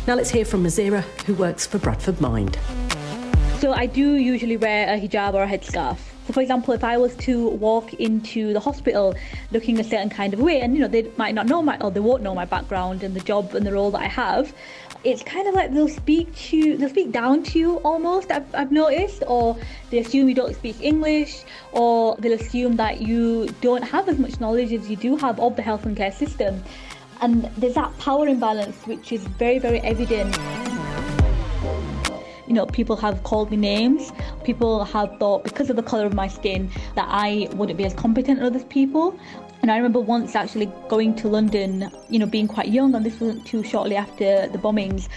Now let's hear from Masira, who works for Bradford Mind. So I do usually wear a hijab or a headscarf. So for example, if I was to walk into the hospital looking a certain kind of way, and they might not know or they won't know my background and the job and the role that I have, it's kind of like they'll speak down to you almost, I've noticed, or they assume you don't speak English, or they'll assume that you don't have as much knowledge as you do have of the health and care system. And there's that power imbalance which is very, very evident. People have called me names. People have thought, because of the colour of my skin, that I wouldn't be as competent as other people. And I remember once actually going to London, being quite young, and this wasn't too shortly after the bombings.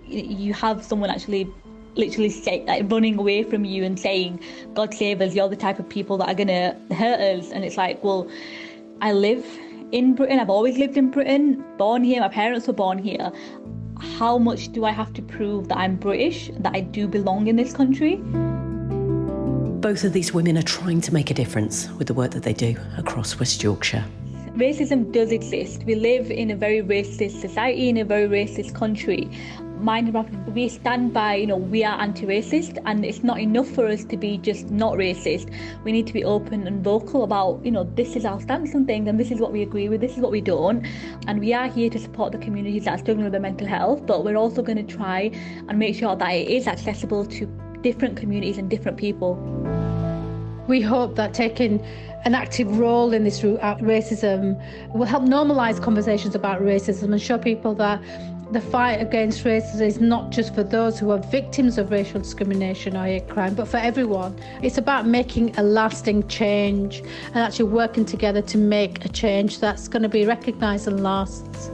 You have someone actually literally running away from you and saying, "God save us, you're the type of people that are going to hurt us." And it's like, well, I live in Britain. I've always lived in Britain, born here. My parents were born here. How much do I have to prove that I'm British, that I do belong in this country? Both of these women are trying to make a difference with the work that they do across West Yorkshire. Racism does exist. We live in a very racist society, in a very racist country. Mind and Bradford, we stand by, we are anti-racist, and it's not enough for us to be just not racist. We need to be open and vocal about, this is our stance on things, and this is what we agree with, this is what we don't. And we are here to support the communities that are struggling with their mental health, but we're also going to try and make sure that it is accessible to different communities and different people. We hope that taking an active role in this racism will help normalise conversations about racism and show people that the fight against racism is not just for those who are victims of racial discrimination or hate crime, but for everyone. It's about making a lasting change and actually working together to make a change that's going to be recognised and lasts.